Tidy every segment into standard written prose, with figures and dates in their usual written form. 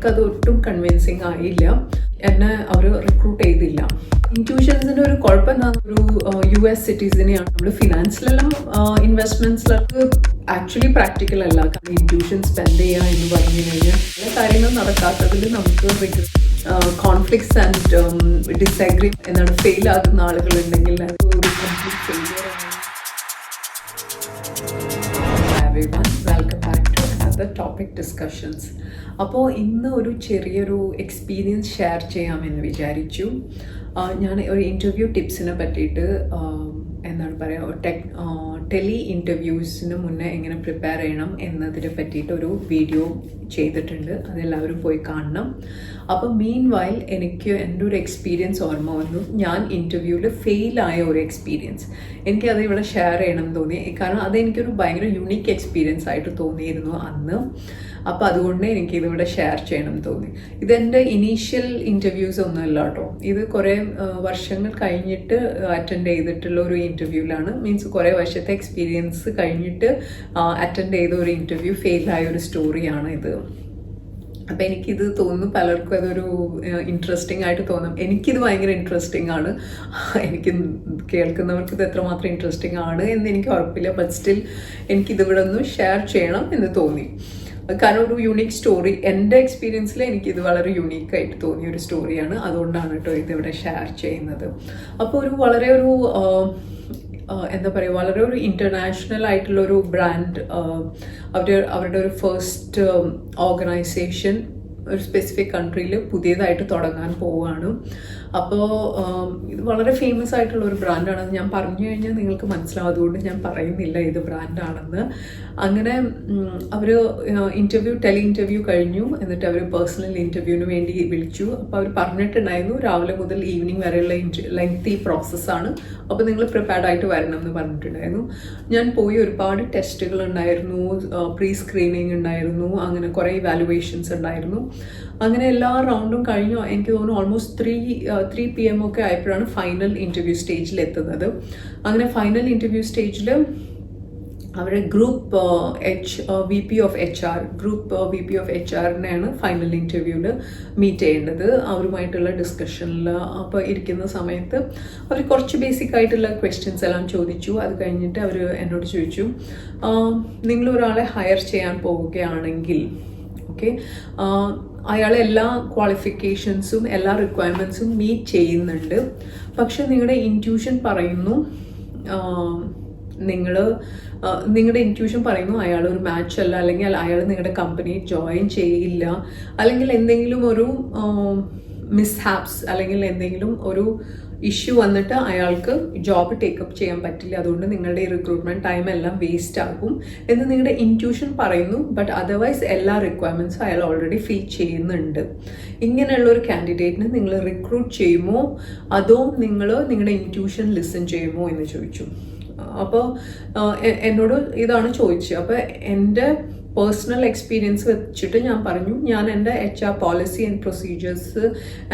അവർക്കത് ഒട്ടും കൺവിൻസിങ് ആയില്ല. എന്നെ അവർ റിക്രൂട്ട് ചെയ്തില്ല. ഇൻറ്റ്യൂഷൻസിൻ്റെ ഒരു കുഴപ്പം എന്താ, ഒരു US സിറ്റീസിനെയാണ് നമ്മൾ ഫിനാൻസിലെല്ലാം ഇൻവെസ്റ്റ്മെന്റ്സിലൊക്കെ ആക്ച്വലി പ്രാക്ടിക്കൽ അല്ല. കാരണം ഇൻറ്റ്യൂഷൻ സ്പെൻഡ് ചെയ്യുക എന്ന് പറഞ്ഞു കഴിഞ്ഞാൽ പല കാര്യങ്ങൾ നടക്കാത്തതിൽ നമുക്ക് കോൺഫ്ലിക്ട്സ് ആൻഡ് ഡിസഗ്രി ഫെയിൽ ആകുന്ന ആളുകളുണ്ടെങ്കിൽ അത് ഒരു കംപ്ലീറ്റ് ഫെയിലിയർ ആണ്. Welcome back to another topic discussions. അപ്പോൾ ഇന്ന് ഒരു ചെറിയൊരു എക്സ്പീരിയൻസ് ഷെയർ ചെയ്യാമെന്ന് വിചാരിച്ചു. ഞാൻ ഒരു ഇൻ്റർവ്യൂ ടിപ്സിനെ പറ്റിയിട്ട് എന്താണ് പറയുക, ടെലി ഇൻ്റർവ്യൂസിന് മുന്നേ എങ്ങനെ പ്രിപ്പയർ ചെയ്യണം എന്നതിനെ പറ്റിയിട്ടൊരു വീഡിയോ ചെയ്തിട്ടുണ്ട്. അതെല്ലാവരും പോയി കാണണം. അപ്പോൾ മീൻ വൈൽ എനിക്ക് എൻ്റെ ഒരു എക്സ്പീരിയൻസ് ഓർമ്മ വന്നു. ഞാൻ ഇൻ്റർവ്യൂവിൽ ഫെയിലായ ഒരു എക്സ്പീരിയൻസ് എനിക്കത് ഇവിടെ ഷെയർ ചെയ്യണം എന്ന് തോന്നി. കാരണം അതെനിക്കൊരു ഭയങ്കര യുണീക്ക് എക്സ്പീരിയൻസ് ആയിട്ട് തോന്നിയിരുന്നു അന്ന്. അപ്പോൾ അതുകൊണ്ട് എനിക്കിതിവിടെ ഷെയർ ചെയ്യണം എന്ന് തോന്നി. ഇതെൻ്റെ ഇനീഷ്യൽ ഇൻ്റർവ്യൂസ് ഒന്നുമല്ല കേട്ടോ. ഇത് കുറേ വർഷങ്ങൾ കഴിഞ്ഞിട്ട് അറ്റൻഡ് ചെയ്തിട്ടുള്ള ഒരു ഇൻ്റർവ്യൂവിലാണ്. മീൻസ് കുറേ വർഷത്തെ എക്സ്പീരിയൻസ് കഴിഞ്ഞിട്ട് അറ്റൻഡ് ചെയ്ത ഒരു ഇൻ്റർവ്യൂ ഫെയിലായ ഒരു സ്റ്റോറിയാണ് ഇത്. അപ്പോൾ എനിക്കിത് തോന്നുന്നു പലർക്കും അതൊരു ഇൻട്രസ്റ്റിംഗ് ആയിട്ട് തോന്നും. എനിക്കിത് ഭയങ്കര ഇൻട്രസ്റ്റിംഗ് ആണ്. എനിക്ക് കേൾക്കുന്നവർക്ക് ഇത് എത്രമാത്രം ഇൻട്രസ്റ്റിംഗ് ആണ് എന്ന് എനിക്ക് ഉറപ്പില്ല. ബട്ട് സ്റ്റിൽ എനിക്കിതിവിടെ ഒന്ന് ഷെയർ ചെയ്യണം എന്ന് തോന്നി. കാരണം ഒരു യുണീക്ക് സ്റ്റോറി, എൻ്റെ എക്സ്പീരിയൻസിൽ എനിക്കിത് വളരെ യുണീക്കായിട്ട് തോന്നിയ ഒരു സ്റ്റോറിയാണ്. അതുകൊണ്ടാണ് കേട്ടോ ഇതിവിടെ ഷെയർ ചെയ്യുന്നത്. അപ്പോൾ വളരെ എന്താ പറയുക, വളരെ ഒരു ഇൻ്റർനാഷണൽ ആയിട്ടുള്ളൊരു ബ്രാൻഡ്, അവരുടെ ഒരു ഫസ്റ്റ് ഓർഗനൈസേഷൻ ഒരു സ്പെസിഫിക് കൺട്രിയിൽ പുതിയതായിട്ട് തുടങ്ങാൻ പോവുകയാണ്. അപ്പോൾ ഇത് വളരെ ഫേമസ് ആയിട്ടുള്ള ഒരു ബ്രാൻഡാണെന്ന് ഞാൻ പറഞ്ഞു കഴിഞ്ഞാൽ നിങ്ങൾക്ക് മനസ്സിലാവും. അതുകൊണ്ട് ഞാൻ പറയുന്നില്ല ഇത് ബ്രാൻഡാണെന്ന്. അങ്ങനെ അവർ ടെലി ഇൻ്റർവ്യൂ കഴിഞ്ഞു. എന്നിട്ട് അവർ പേഴ്സണൽ ഇൻ്റർവ്യൂവിന് വേണ്ടി വിളിച്ചു. അപ്പോൾ അവർ പറഞ്ഞിട്ടുണ്ടായിരുന്നു രാവിലെ മുതൽ ഈവനിങ് വരെയുള്ള ലെങ്തി പ്രോസസ്സാണ്, അപ്പോൾ നിങ്ങൾ പ്രിപ്പയർഡ് ആയിട്ട് വരണം എന്ന് പറഞ്ഞിട്ടുണ്ടായിരുന്നു. ഞാൻ പോയി ഒരുപാട് ടെസ്റ്റുകൾ ഉണ്ടായിരുന്നു, പ്രീ സ്ക്രീനിങ് ഉണ്ടായിരുന്നു, അങ്ങനെ കുറേ ഇവാലുവേഷൻസ് ഉണ്ടായിരുന്നു. അങ്ങനെ എല്ലാ റൗണ്ടും കഴിഞ്ഞു. എനിക്ക് തോന്നുന്നു ഓൾമോസ്റ്റ് 3 PM ഒക്കെ ആയപ്പോഴാണ് ഫൈനൽ ഇൻ്റർവ്യൂ സ്റ്റേജിൽ എത്തുന്നത്. അങ്ങനെ ഫൈനൽ ഇൻ്റർവ്യൂ സ്റ്റേജിൽ അവരുടെ group VP of HR final ഇൻ്റർവ്യൂവിൽ മീറ്റ് ചെയ്യേണ്ടത്. അവരുമായിട്ടുള്ള ഡിസ്കഷനിൽ അപ്പോൾ ഇരിക്കുന്ന സമയത്ത് അവർ കുറച്ച് ബേസിക് ആയിട്ടുള്ള ക്വസ്റ്റ്യൻസ് എല്ലാം ചോദിച്ചു. അത് കഴിഞ്ഞിട്ട് അവർ എന്നോട് ചോദിച്ചു, നിങ്ങളൊരാളെ ഹയർ ചെയ്യാൻ പോവുകയാണെങ്കിൽ അയാളെ എല്ലാ ക്വാളിഫിക്കേഷൻസും എല്ലാ റിക്വയർമെൻറ്റ്സും മീറ്റ് ചെയ്യുന്നുണ്ട്, പക്ഷെ നിങ്ങളുടെ ഇൻറ്റ്യൂഷൻ പറയുന്നു നിങ്ങളുടെ ഇൻറ്റ്യൂഷൻ പറയുന്നു അയാൾ ഒരു മാച്ച് അല്ല, അല്ലെങ്കിൽ അയാൾ നിങ്ങളുടെ കമ്പനി ജോയിൻ ചെയ്യില്ല, അല്ലെങ്കിൽ എന്തെങ്കിലും ഒരു മിസ്ഹാപ്സ് അല്ലെങ്കിൽ എന്തെങ്കിലും ഒരു ഇഷ്യൂ വന്നിട്ട് അയാൾക്ക് ജോബ് ടേക്കപ്പ് ചെയ്യാൻ പറ്റില്ല, അതുകൊണ്ട് നിങ്ങളുടെ ഈ റിക്രൂട്ട്മെൻറ്റ് ടൈം എല്ലാം വേസ്റ്റ് ആകും എന്ന് നിങ്ങളുടെ ഇൻറ്റ്യൂഷൻ പറയുന്നു. ബട്ട് അതർവൈസ് എല്ലാ റിക്വയർമെൻറ്റ്സും അയാൾ ഓൾറെഡി ഫിൽ ചെയ്യുന്നുണ്ട്. ഇങ്ങനെയുള്ള ഒരു കാൻഡിഡേറ്റിനെ നിങ്ങൾ റിക്രൂട്ട് ചെയ്യുമോ, അതോ നിങ്ങളുടെ ഇൻറ്റ്യൂഷൻ ലിസൺ ചെയ്യുമോ എന്ന് ചോദിച്ചു. അപ്പോൾ എന്നോട് ഇതാണ് ചോദിച്ചത്. അപ്പോൾ എൻ്റെ പേഴ്സണൽ എക്സ്പീരിയൻസ് വെച്ചിട്ട് ഞാൻ പറഞ്ഞു, ഞാൻ എൻ്റെ HR policy and procedures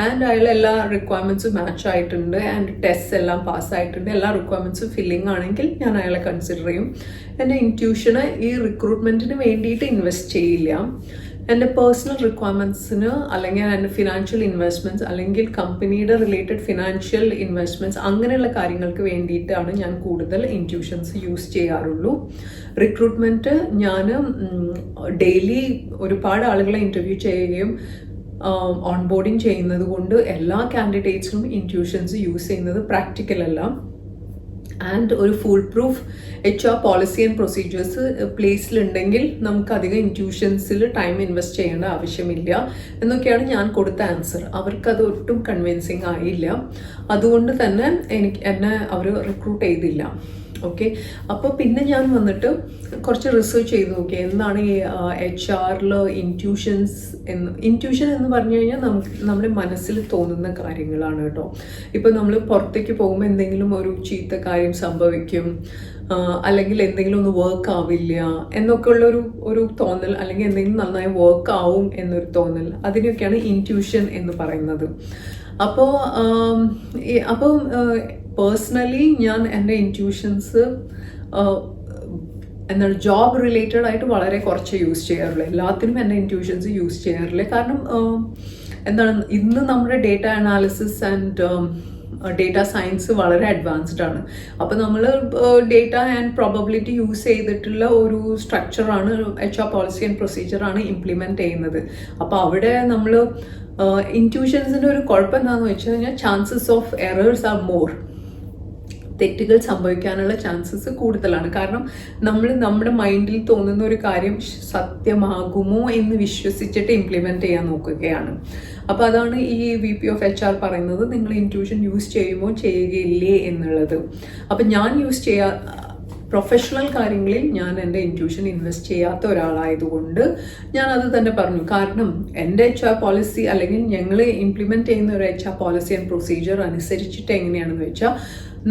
and അതിലെല്ലാ റിക്വയർമെൻറ്റ്സും മാച്ച് ആയിട്ടുണ്ട് ആൻഡ് ടെസ്റ്റ് എല്ലാം പാസ്സായിട്ടുണ്ട്, എല്ലാ റിക്വയർമെൻറ്റ്സും ഫില്ലിംഗ് ആണെങ്കിൽ ഞാൻ അയാളെ കൺസിഡർ ചെയ്യും. എൻ്റെ ഇൻറ്റ്യൂഷന് ഈ റിക്രൂട്ട്മെൻറ്റിന് വേണ്ടിയിട്ട് ഇൻവെസ്റ്റ് ചെയ്യില്ല. എൻ്റെ പേഴ്സണൽ റിക്വയർമെൻറ്റ്സിന് അല്ലെങ്കിൽ എൻ്റെ ഫിനാൻഷ്യൽ ഇൻവെസ്റ്റ്മെൻറ്റ്സ് അല്ലെങ്കിൽ കമ്പനിയുടെ റിലേറ്റഡ് ഫിനാൻഷ്യൽ ഇൻവെസ്റ്റ്മെൻറ്റ്സ് അങ്ങനെയുള്ള കാര്യങ്ങൾക്ക് വേണ്ടിയിട്ടാണ് ഞാൻ കൂടുതൽ ഇൻറ്റ്യൂഷൻസ് യൂസ് ചെയ്യാറുള്ളൂ. റിക്രൂട്ട്മെൻറ്റ് ഞാൻ ഡെയിലി ഒരുപാട് ആളുകളെ ഇൻ്റർവ്യൂ ചെയ്യുകയും ഓൺബോർഡിങ് ചെയ്യുന്നത് കൊണ്ട് എല്ലാ കാൻഡിഡേറ്റ്സിനും ഇൻറ്റ്യൂഷൻസ് യൂസ് ചെയ്യുന്നത് പ്രാക്ടിക്കൽ അല്ല. ആൻഡ് ഒരു foolproof HR policy and procedures പ്ലേസിലുണ്ടെങ്കിൽ നമുക്ക് അധികം ഇൻറ്റ്യൂഷൻസിൽ ടൈം ഇൻവെസ്റ്റ് ചെയ്യേണ്ട ആവശ്യമില്ല എന്നൊക്കെയാണ് ഞാൻ കൊടുത്ത ആൻസർ. അവർക്കത് ഒട്ടും കൺവിൻസിങ് ആയില്ല. അതുകൊണ്ട് തന്നെ എന്നെ അവർ റിക്രൂട്ട് ചെയ്തില്ല. അപ്പോൾ പിന്നെ ഞാൻ വന്നിട്ട് കുറച്ച് റിസർച്ച് ചെയ്ത് നോക്കി എന്താണ് ഈ HR ഇൻറ്റ്യൂഷൻ എന്ന് പറഞ്ഞു കഴിഞ്ഞാൽ നമ്മുടെ മനസ്സിൽ തോന്നുന്ന കാര്യങ്ങളാണ് കേട്ടോ. ഇപ്പം നമ്മൾ പുറത്തേക്ക് പോകുമ്പോൾ എന്തെങ്കിലും ഒരു ചീത്ത കാര്യം സംഭവിക്കും, അല്ലെങ്കിൽ എന്തെങ്കിലും ഒന്ന് വർക്ക് ആവില്ല എന്നൊക്കെ ഉള്ള ഒരു തോന്നൽ, അല്ലെങ്കിൽ എന്തെങ്കിലും നന്നായി വർക്ക് ആവും എന്നൊരു തോന്നൽ, അതിനൊക്കെയാണ് ഇൻറ്റ്യൂഷൻ എന്ന് പറയുന്നത്. അപ്പോൾ പേഴ്സണലി ഞാൻ എൻ്റെ ഇൻറ്റ്യൂഷൻസ് എന്താണ് ജോബ് റിലേറ്റഡ് ആയിട്ട് വളരെ കുറച്ച് യൂസ് ചെയ്യാറുള്ളൂ. എല്ലാത്തിനും എൻ്റെ ഇൻറ്റ്യൂഷൻസ് യൂസ് ചെയ്യാറില്ല. കാരണം എന്താണ് ഇന്ന് നമ്മുടെ data analysis and data science വളരെ അഡ്വാൻസ്ഡ് ആണ്. അപ്പോൾ നമ്മൾ ഡേറ്റ ആൻഡ് പ്രോബബിലിറ്റി യൂസ് ചെയ്തിട്ടുള്ള ഒരു സ്ട്രക്ചറാണ് HR പോളിസി ആൻഡ് പ്രൊസീജിയറാണ് ഇംപ്ലിമെൻറ്റ് ചെയ്യുന്നത്. അപ്പോൾ അവിടെ നമ്മൾ ഇൻറ്റ്യൂഷൻസിൻ്റെ ഒരു കുഴപ്പം എന്താണെന്ന് വെച്ച് കഴിഞ്ഞാൽ chances of errors are more. തെറ്റുകൾ സംഭവിക്കാനുള്ള ചാൻസസ് കൂടുതലാണ്. കാരണം നമ്മൾ നമ്മുടെ മൈൻഡിൽ തോന്നുന്ന ഒരു കാര്യം സത്യമാകുമോ എന്ന് വിശ്വസിച്ചിട്ട് ഇംപ്ലിമെൻറ്റ് ചെയ്യാൻ നോക്കുകയാണ്. അപ്പോൾ അതാണ് ഈ VP of HR പറയുന്നത്, നിങ്ങൾ ഇൻറ്റ്യൂഷൻ യൂസ് ചെയ്യുമോ ചെയ്യുകയില്ലേ എന്നുള്ളത്. അപ്പം ഞാൻ യൂസ് പ്രൊഫഷണൽ കാര്യങ്ങളിൽ ഞാൻ എൻ്റെ ഇൻറ്റ്യൂഷൻ ഇൻവെസ്റ്റ് ചെയ്യാത്ത ഒരാളായതുകൊണ്ട് ഞാൻ അത് തന്നെ പറഞ്ഞു. കാരണം എൻ്റെ HR പോളിസി അല്ലെങ്കിൽ ഞങ്ങൾ ഇംപ്ലിമെൻറ്റ് ചെയ്യുന്ന ഒരു HR പോളിസി ആൻഡ് പ്രൊസീജിയർ അനുസരിച്ചിട്ട് എങ്ങനെയാണെന്ന് വെച്ചാൽ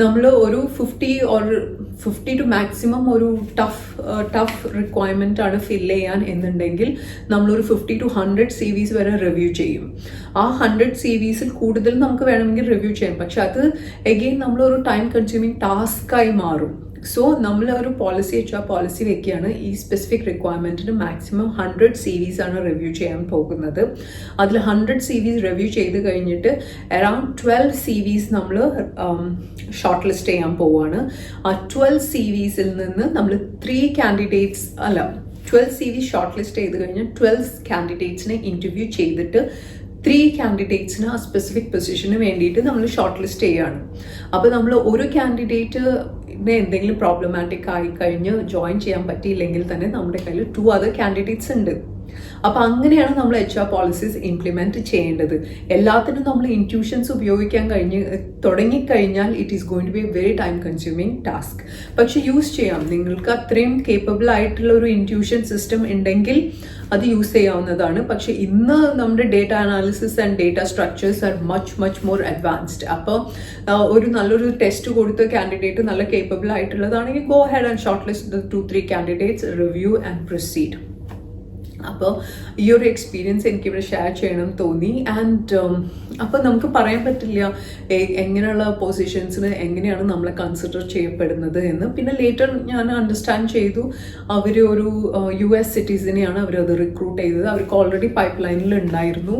നമ്മൾ ഒരു 50 ടു മാക്സിമം ഒരു ടഫ് റിക്വയർമെൻ്റ് ആണ് ഫില്ല് ചെയ്യാൻ എന്നുണ്ടെങ്കിൽ നമ്മളൊരു 50 to 100 CVs വരെ റിവ്യൂ ചെയ്യും. ആ 100 CVസിൽ കൂടുതൽ നമുക്ക് വേണമെങ്കിൽ റിവ്യൂ ചെയ്യാം. പക്ഷെ അത് എഗെയിൻ നമ്മളൊരു ടൈം കൺസ്യൂമിങ് ടാസ്ക്കായി മാറും. സോ നമ്മൾ ഒരു HR പോളിസി വെക്കുകയാണ്, ഈ സ്പെസിഫിക് റിക്വയർമെൻറ്റിന് മാക്സിമം 100 CVs ആണ് റിവ്യൂ ചെയ്യാൻ പോകുന്നത്. അതിൽ 100 CVs റിവ്യൂ ചെയ്ത് കഴിഞ്ഞിട്ട് അറൌണ്ട് 12 CVs നമ്മൾ ഷോർട്ട് ലിസ്റ്റ് ചെയ്യാൻ പോവുകയാണ്. ആ 12 CVസിൽ നിന്ന് നമ്മൾ 12 CVs ഷോർട്ട് ലിസ്റ്റ് ചെയ്ത് കഴിഞ്ഞാൽ 12 കാൻഡിഡേറ്റ്സിനെ ഇൻ്റർവ്യൂ ചെയ്തിട്ട് 3 കാൻഡിഡേറ്റ്സിന് ആ സ്പെസിഫിക് പൊസിഷന് വേണ്ടിയിട്ട് നമ്മൾ ഷോർട്ട് ലിസ്റ്റ് ചെയ്യുകയാണ്. അപ്പോൾ നമ്മൾ ഒരു കാൻഡിഡേറ്റിന് എന്തെങ്കിലും പ്രോബ്ലമാറ്റിക് ആയി കഴിഞ്ഞ് ജോയിൻ ചെയ്യാൻ പറ്റിയില്ലെങ്കിൽ തന്നെ നമ്മുടെ കയ്യിൽ 2 other കാൻഡിഡേറ്റ്സ് ഉണ്ട്. അപ്പോൾ അങ്ങനെയാണ് നമ്മൾ HR പോളിസീസ് ഇംപ്ലിമെൻറ്റ് ചെയ്യേണ്ടത്. എല്ലാത്തിനും നമ്മൾ ഇൻറ്റ്യൂഷൻസ് ഉപയോഗിക്കാൻ തുടങ്ങിക്കഴിഞ്ഞാൽ it is going to be a very time consuming task. പക്ഷെ യൂസ് ചെയ്യാം. നിങ്ങൾക്ക് അത്രയും കേപ്പബിൾ ആയിട്ടുള്ള ഒരു ഇൻറ്റ്യൂഷൻ സിസ്റ്റം ഉണ്ടെങ്കിൽ അത് യൂസ് ചെയ്യാവുന്നതാണ്. പക്ഷെ ഇന്ന് നമ്മുടെ data analysis and data structures are much more advanced. അപ്പോൾ ഒരു നല്ലൊരു ടെസ്റ്റ് കൊടുത്ത കാൻഡിഡേറ്റ് നല്ല കേപ്പബിൾ ആയിട്ടുള്ളതാണെങ്കിൽ go ahead and shortlist 2-3 candidates, review and proceed. അപ്പോൾ ഈ ഒരു എക്സ്പീരിയൻസ് എനിക്കിവിടെ ഷെയർ ചെയ്യണം തോന്നി. ആൻഡ് അപ്പോൾ നമുക്ക് പറയാൻ പറ്റില്ല എങ്ങനെയുള്ള പൊസിഷൻസിന് എങ്ങനെയാണ് നമ്മളെ കൺസിഡർ ചെയ്യപ്പെടുന്നത് എന്ന്. പിന്നെ ലേറ്റർ ഞാൻ അണ്ടർസ്റ്റാൻഡ് ചെയ്തു അവർ ഒരു US സിറ്റിസനെയാണ് അവരത് റിക്രൂട്ട് ചെയ്തത്. അവർക്ക് ഓൾറെഡി പൈപ്പ് ലൈനിൽ ഉണ്ടായിരുന്നു.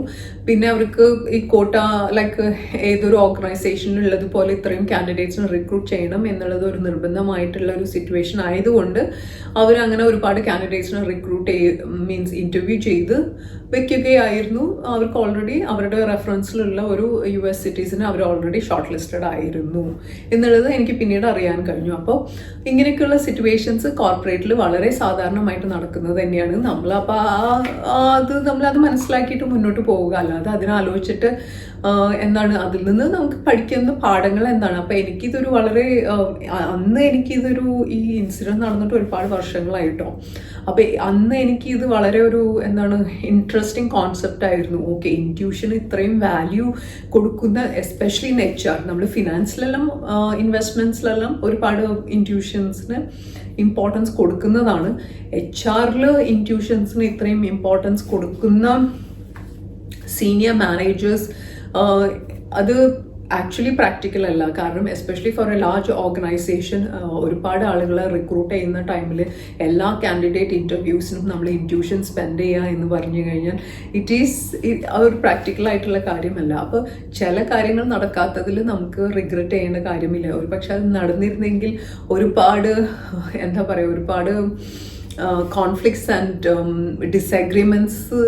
പിന്നെ അവർക്ക് ഈ കോട്ട ലൈക്ക് ഏതൊരു ഓർഗനൈസേഷനിലുള്ളതുപോലെ ഇത്രയും കാൻഡിഡേറ്റ്സിനെ റിക്രൂട്ട് ചെയ്യണം എന്നുള്ളത് ഒരു നിർബന്ധമായിട്ടുള്ള ഒരു സിറ്റുവേഷൻ ആയതുകൊണ്ട് അവരങ്ങനെ ഒരുപാട് കാൻഡിഡേറ്റ്സിനെ റിക്രൂട്ട് മീൻസ് ഇൻ്റർവ്യൂ ചെയ്ത് വെക്കുകയായിരുന്നു. അവർക്ക് ഓൾറെഡി അവരുടെ റെഫറൻസിലുള്ള ഒരു US സിറ്റീസിനെ അവർ ഓൾറെഡി ഷോർട്ട് ലിസ്റ്റഡ് ആയിരുന്നു എന്നുള്ളത് എനിക്ക് പിന്നീട് അറിയാൻ കഴിഞ്ഞു. അപ്പോൾ ഇങ്ങനെയൊക്കെയുള്ള സിറ്റുവേഷൻസ് കോർപ്പറേറ്റിൽ വളരെ സാധാരണമായിട്ട് നടക്കുന്നത് തന്നെയാണ്. നമ്മളത് മനസ്സിലാക്കിയിട്ട് മുന്നോട്ട് പോവുക, അല്ലാതെ അതിനാലോചിച്ചിട്ട് എന്താണ് അതിൽ നിന്ന് നമുക്ക് പഠിക്കുന്ന പാഠങ്ങൾ എന്താണ്. അപ്പോൾ എനിക്കിതൊരു വളരെ അന്ന് എനിക്കിതൊരു ഈ ഇൻസിഡൻറ്റ് നടന്നിട്ട് ഒരുപാട് വർഷങ്ങളായിട്ടോ. അപ്പോൾ അന്ന് എനിക്കിത് വളരെ ഒരു എന്താണ് ഇൻട്രസ്റ്റിംഗ് കോൺസെപ്റ്റ് ആയിരുന്നു. ഓക്കെ, ഇൻറ്റ്യൂഷൻ ഇത്രയും വാല്യൂ കൊടുക്കുന്ന എസ്പെഷ്യലി ഇൻ HR, നമ്മൾ ഫിനാൻസിലെല്ലാം ഇൻവെസ്റ്റ്മെൻറ്റ്സിലെല്ലാം ഒരുപാട് ഇൻറ്റ്യൂഷൻസിന് ഇമ്പോർട്ടൻസ് കൊടുക്കുന്നതാണ്. HR ഇൻറ്റ്യൂഷൻസിന് ഇത്രയും ഇമ്പോർട്ടൻസ് കൊടുക്കുന്ന സീനിയർ മാനേജേഴ്സ് അത് ആക്ച്വലി പ്രാക്ടിക്കൽ അല്ല. കാരണം especially for A large organisation ഒരുപാട് ആളുകളെ റിക്രൂട്ട് ചെയ്യുന്ന ടൈമിൽ എല്ലാ കാൻഡിഡേറ്റ് ഇൻ്റർവ്യൂസിനും നമ്മൾ ഇൻറ്റ്യൂഷൻ സ്പെൻഡ് ചെയ്യുക എന്ന് പറഞ്ഞു കഴിഞ്ഞാൽ ഇറ്റ് ഈസ് ഒരു പ്രാക്ടിക്കൽ ആയിട്ടുള്ള കാര്യമല്ല. അപ്പോൾ ചില കാര്യങ്ങൾ നടക്കാത്തതിൽ നമുക്ക് റിഗ്രറ്റ് ചെയ്യേണ്ട കാര്യമില്ല. ഒരു പക്ഷെ അത് നടന്നിരുന്നെങ്കിൽ ഒരുപാട് ഒരുപാട് കോൺഫ്ലിക്ട്സ് ആൻഡ് ഡിസഗ്രിമെൻറ്റ്സ്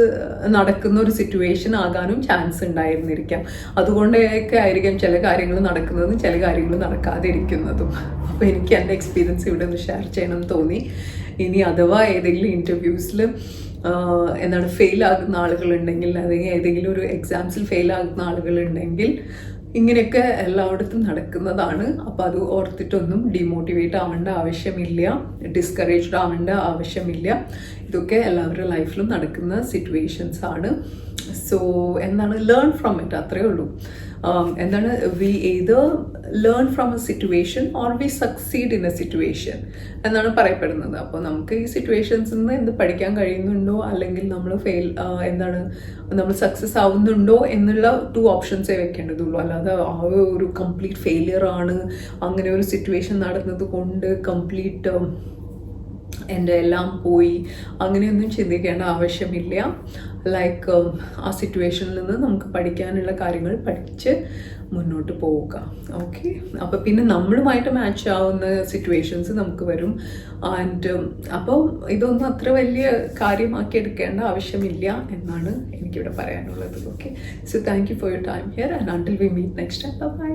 നടക്കുന്ന ഒരു സിറ്റുവേഷൻ ആകാനും ചാൻസ് ഉണ്ടായിരുന്നിരിക്കാം. അതുകൊണ്ടൊക്കെ ആയിരിക്കാം ചില കാര്യങ്ങൾ നടക്കുന്നതും ചില കാര്യങ്ങൾ നടക്കാതെ ഇരിക്കുന്നതും. അപ്പോൾ എനിക്ക് എൻ്റെ എക്സ്പീരിയൻസ് ഇവിടെ ഒന്ന് ഷെയർ ചെയ്യണം തോന്നി. ഇനി അഥവാ ഏതെങ്കിലും ഇൻ്റർവ്യൂസിൽ ഫെയിൽ ആകുന്ന ആളുകളുണ്ടെങ്കിൽ, അല്ലെങ്കിൽ ഏതെങ്കിലും ഒരു എക്സാംസിൽ ഫെയിൽ ആകുന്ന ആളുകളുണ്ടെങ്കിൽ ഇങ്ങനെയൊക്കെ എല്ലായിടത്തും നടക്കുന്നതാണ്. അപ്പോൾ അത് ഓർത്തിട്ടൊന്നും ഡിമോട്ടിവേറ്റ് ആവേണ്ട ആവശ്യമില്ല, ഡിസ്കറേജ്ഡ് ആവേണ്ട ആവശ്യമില്ല. ഇതൊക്കെ എല്ലാവരുടെ ലൈഫിലും നടക്കുന്ന സിറ്റുവേഷൻസ് ആണ്. സോ ലേൺ ഫ്രം ഇറ്റ്, അത്രയേ ഉള്ളൂ. we either learn from a situation or we succeed in a situation എന്നാണ് പറയപ്പെടുന്നത്. അപ്പോൾ നമുക്ക് ഈ സിറ്റുവേഷൻസിൽ നിന്ന് എന്ത് പഠിക്കാൻ കഴിയുന്നുണ്ടോ, അല്ലെങ്കിൽ നമ്മൾ നമ്മൾ സക്സസ് ആവുന്നുണ്ടോ എന്നുള്ള 2 ഓപ്ഷൻസേ വെക്കേണ്ടതുള്ളൂ. അല്ലാതെ ഒരു കംപ്ലീറ്റ് ഫെയിലിയർ ആണ്, അങ്ങനെ ഒരു സിറ്റുവേഷൻ നടന്നത് കൊണ്ട് കംപ്ലീറ്റ് എൻ്റെ എല്ലാം പോയി അങ്ങനെയൊന്നും ചിന്തിക്കേണ്ട ആവശ്യമില്ല. ലൈക്ക് ആ സിറ്റുവേഷനിൽ നിന്ന് നമുക്ക് പഠിക്കാനുള്ള കാര്യങ്ങൾ പഠിച്ച് മുന്നോട്ട് പോവുക. ഓക്കെ, അപ്പോൾ പിന്നെ നമ്മളുമായിട്ട് മാച്ച് ആവുന്ന സിറ്റുവേഷൻസ് നമുക്ക് വരും. ആൻഡ് അപ്പോൾ ഇതൊന്നും അത്ര വലിയ കാര്യമാക്കി എടുക്കേണ്ട ആവശ്യമില്ല എന്നാണ് എനിക്കിവിടെ പറയാനുള്ളത്. Okay, so thank you for your time here and until we meet next time. By.